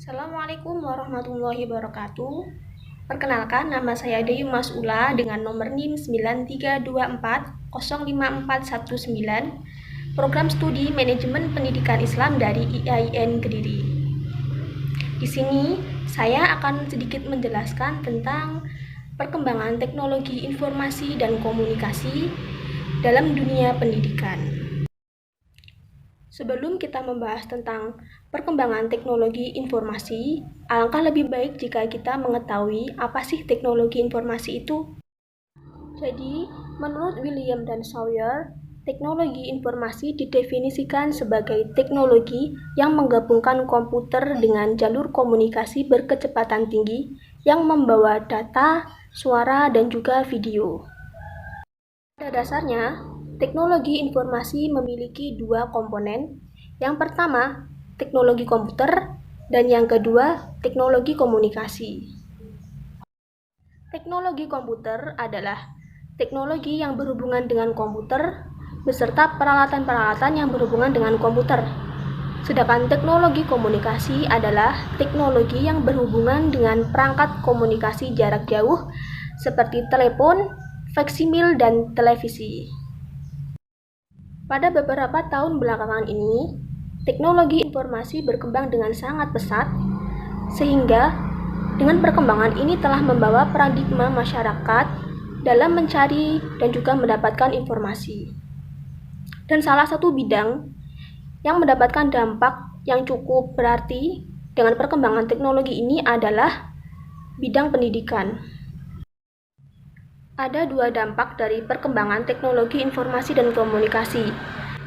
Assalamualaikum warahmatullahi wabarakatuh. Perkenalkan, nama saya Dewi Masula dengan nomor NIM 9324054119, Program Studi Manajemen Pendidikan Islam dari IAIN Kediri. Di sini saya akan sedikit menjelaskan tentang perkembangan teknologi informasi dan komunikasi dalam dunia pendidikan. Sebelum kita membahas tentang perkembangan teknologi informasi, alangkah lebih baik jika kita mengetahui apa sih teknologi informasi itu. Jadi, menurut William dan Sawyer, teknologi informasi didefinisikan sebagai teknologi yang menggabungkan komputer dengan jalur komunikasi berkecepatan tinggi yang membawa data, suara, dan juga video. Pada dasarnya, teknologi informasi memiliki dua komponen. Yang pertama, teknologi komputer, dan yang kedua, teknologi komunikasi. Teknologi komputer adalah teknologi yang berhubungan dengan komputer beserta peralatan-peralatan yang berhubungan dengan komputer. Sedangkan teknologi komunikasi adalah teknologi yang berhubungan dengan perangkat komunikasi jarak jauh seperti telepon, faksimil, dan televisi. Pada beberapa tahun belakangan ini, teknologi informasi berkembang dengan sangat pesat, sehingga dengan perkembangan ini telah membawa paradigma masyarakat dalam mencari dan juga mendapatkan informasi. Dan salah satu bidang yang mendapatkan dampak yang cukup berarti dengan perkembangan teknologi ini adalah bidang pendidikan. Ada dua dampak dari perkembangan teknologi informasi dan komunikasi.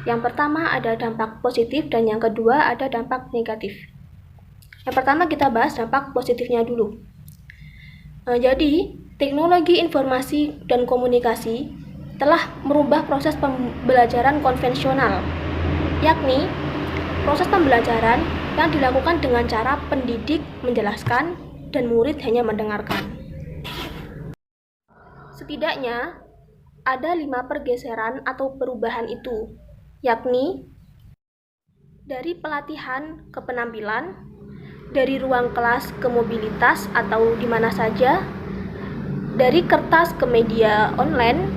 Yang pertama ada dampak positif dan yang kedua ada dampak negatif. Yang pertama kita bahas dampak positifnya dulu. Jadi, teknologi informasi dan komunikasi telah merubah proses pembelajaran konvensional, yakni proses pembelajaran yang dilakukan dengan cara pendidik menjelaskan dan murid hanya mendengarkan. Setidaknya, ada 5 pergeseran atau perubahan itu, yakni dari pelatihan ke penampilan, dari ruang kelas ke mobilitas atau di mana saja, dari kertas ke media online,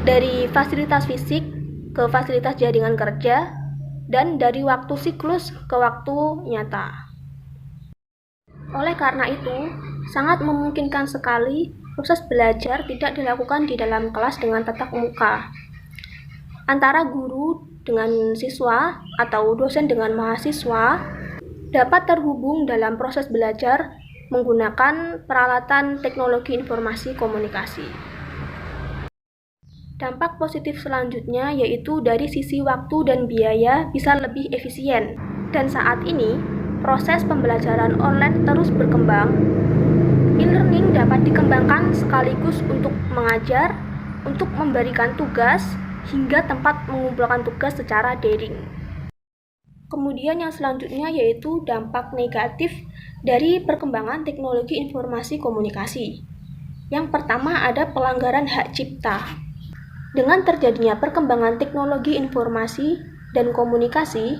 dari fasilitas fisik ke fasilitas jaringan kerja, dan dari waktu siklus ke waktu nyata. Oleh karena itu, sangat memungkinkan sekali proses belajar tidak dilakukan di dalam kelas dengan tatap muka. Antara guru dengan siswa atau dosen dengan mahasiswa dapat terhubung dalam proses belajar menggunakan peralatan teknologi informasi komunikasi. Dampak positif selanjutnya yaitu dari sisi waktu dan biaya bisa lebih efisien. Dan saat ini, proses pembelajaran online terus berkembang. E-learning dapat dikembangkan sekaligus untuk mengajar, untuk memberikan tugas, hingga tempat mengumpulkan tugas secara daring. Kemudian yang selanjutnya yaitu dampak negatif dari perkembangan teknologi informasi komunikasi. Yang pertama ada pelanggaran hak cipta. Dengan terjadinya perkembangan teknologi informasi dan komunikasi,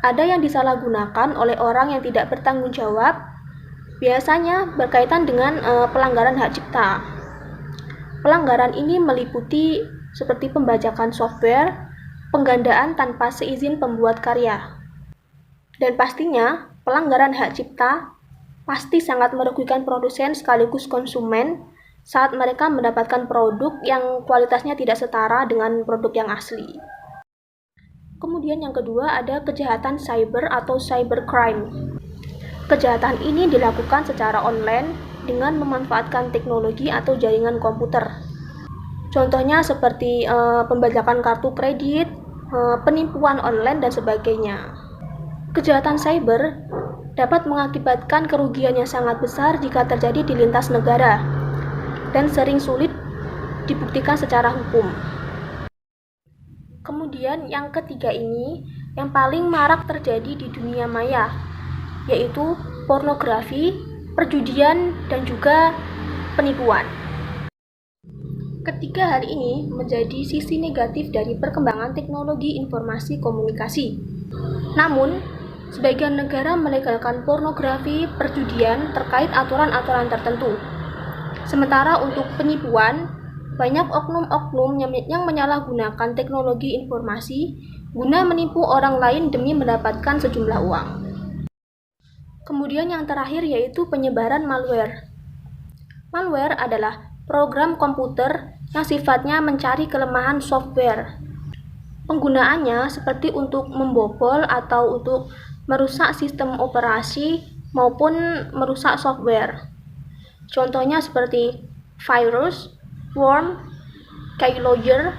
ada yang disalahgunakan oleh orang yang tidak bertanggung jawab, biasanya berkaitan dengan pelanggaran hak cipta. Pelanggaran ini meliputi seperti pembajakan software, penggandaan tanpa seizin pembuat karya. Dan pastinya, pelanggaran hak cipta pasti sangat merugikan produsen sekaligus konsumen saat mereka mendapatkan produk yang kualitasnya tidak setara dengan produk yang asli. Kemudian yang kedua ada kejahatan cyber atau cybercrime. Kejahatan ini dilakukan secara online dengan memanfaatkan teknologi atau jaringan komputer. Contohnya seperti pembajakan kartu kredit, penipuan online, dan sebagainya. Kejahatan cyber dapat mengakibatkan kerugian yang sangat besar jika terjadi di lintas negara dan sering sulit dibuktikan secara hukum. Kemudian yang ketiga ini yang paling marak terjadi di dunia maya, yaitu pornografi, perjudian, dan juga penipuan. Ketiga hal ini menjadi sisi negatif dari perkembangan teknologi informasi komunikasi. Namun, Sebagian negara melegalkan pornografi, perjudian terkait aturan-aturan tertentu. Sementara untuk penipuan, banyak oknum-oknum yang menyalahgunakan teknologi informasi guna menipu orang lain demi mendapatkan sejumlah uang. Kemudian yang terakhir yaitu penyebaran malware. Malware adalah program komputer yang sifatnya mencari kelemahan software. Penggunaannya seperti untuk membobol atau untuk merusak sistem operasi maupun merusak software. Contohnya seperti virus, worm, keylogger,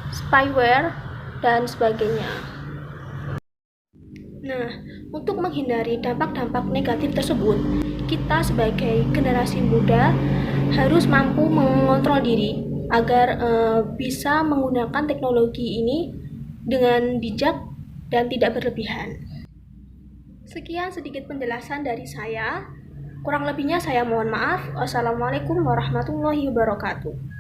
spyware, dan sebagainya. Nah, untuk menghindari dampak-dampak negatif tersebut, kita sebagai generasi muda harus mampu mengontrol diri agar bisa menggunakan teknologi ini dengan bijak dan tidak berlebihan. Sekian sedikit penjelasan dari saya. Kurang lebihnya saya mohon maaf. Wassalamualaikum warahmatullahi wabarakatuh.